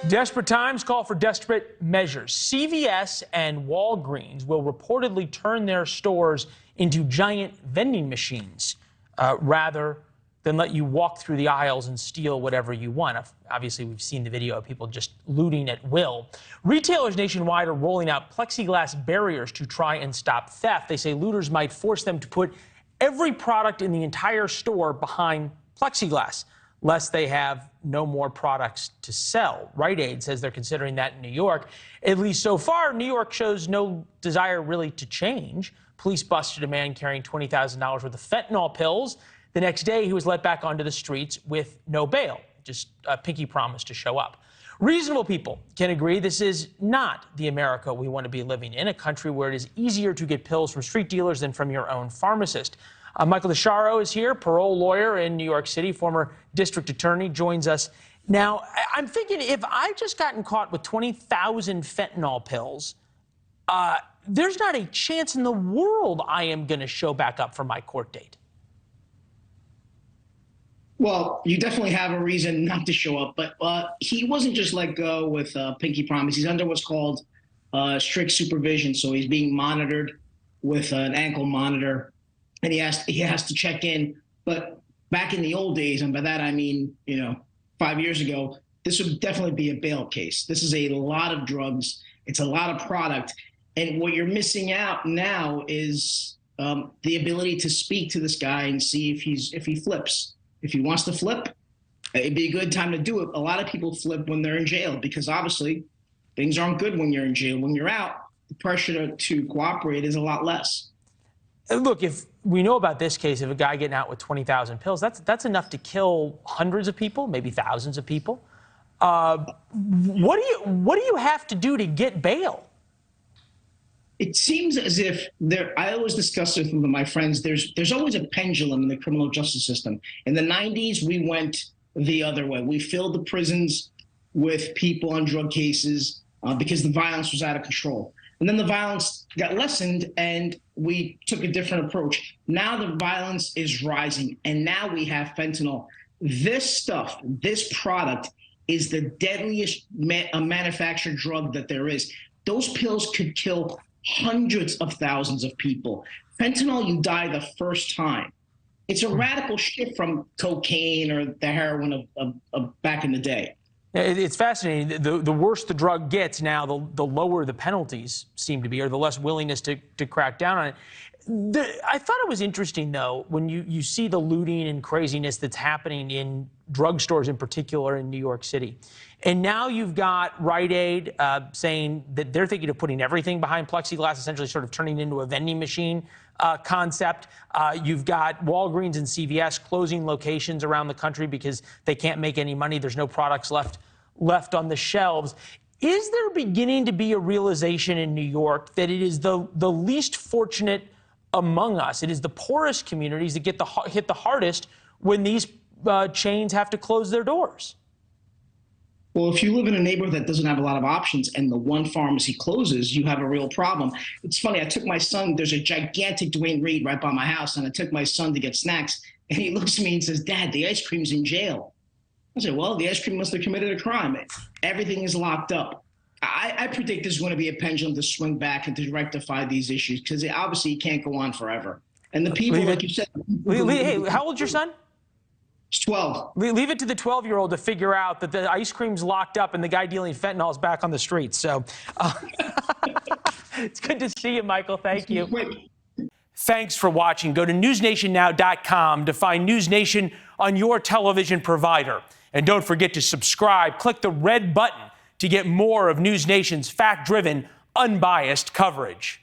Desperate times call for desperate measures. CVS and Walgreens will reportedly turn their stores into giant vending machines rather than let you walk through the aisles and steal whatever you want. Obviously, we've seen the video of people just looting at will. Retailers nationwide are rolling out plexiglass barriers to try and stop theft. They say looters might force them to put every product in the entire store behind plexiglass, lest they have no more products to sell. Rite Aid says they're considering that in New York. At least so far, New York shows no desire really to change. Police busted a man carrying $20,000 worth of fentanyl pills. The next day, he was let back onto the streets with no bail, just a pinky promise to show up. Reasonable people can agree this is not the America we want to be living in, a country where it is easier to get pills from street dealers than from your own pharmacist. Michael Discioarro is here, parole lawyer in New York City, former district attorney, joins us. Now, I'm thinking if I've just gotten caught with 20,000 fentanyl pills, there's not a chance in the world I am going to show back up for my court date. Well, you definitely have a reason not to show up, but he wasn't just let go with pinky promise. He's under what's called strict supervision, so he's being monitored with an ankle monitor. And he has to check in. But back in the old days, and by that I mean, 5 years ago, this would definitely be a bail case. This is a lot of drugs. It's a lot of product. And what you're missing out now is the ability to speak to this guy and see if he flips. If he wants to flip, it'd be a good time to do it. A lot of people flip when they're in jail because obviously things aren't good when you're in jail. When you're out, the pressure to cooperate is a lot less. Look, if we know about this case of a guy getting out with 20,000 pills, that's enough to kill hundreds of people, maybe thousands of people. What do you have to do to get bail? It seems as if I always discuss it with my friends. There's always a pendulum in the criminal justice system. In the 90s, we went the other way. We filled the prisons with people on drug cases because the violence was out of control. And then the violence got lessened and we took a different approach. Now the violence is rising and now we have fentanyl. This stuff, this product is the deadliest manufactured drug that there is. Those pills could kill hundreds of thousands of people. Fentanyl, you die the first time. It's a radical shift from cocaine or the heroin of back in the day. It's fascinating. The worse the drug gets now, the lower the penalties seem to be, or the less willingness to crack down on it. I thought it was interesting, though, when you see the looting and craziness that's happening in drugstores in particular in New York City. And now you've got Rite Aid saying that they're thinking of putting everything behind plexiglass, essentially sort of turning into a vending machine concept. You've got Walgreens and CVS closing locations around the country because they can't make any money. There's no products left on the shelves. Is there beginning to be a realization in New York that it is the least fortunate among us? It is the poorest communities that get hit the hardest when these chains have to close their doors. Well, if you live in a neighborhood that doesn't have a lot of options and the one pharmacy closes, you have a real problem. It's funny, I took my son, there's a gigantic Duane Reade right by my house, and I took my son to get snacks, and he looks at me and says, "Dad, the ice cream's in jail." I said, well, the ice cream must have committed a crime. Everything is locked up. I predict there's going to be a pendulum to swing back and to rectify these issues because it obviously can't go on forever. And the people, like you said... Hey, how old's your son? He's 12. Leave it to the 12-year-old to figure out that the ice cream's locked up and the guy dealing fentanyl is back on the streets. So it's good to see you, Michael. Thank you. Thanks for watching. Go to newsnationnow.com to find NewsNation on your television provider. And don't forget to subscribe. Click the red button to get more of NewsNation's fact-driven, unbiased coverage.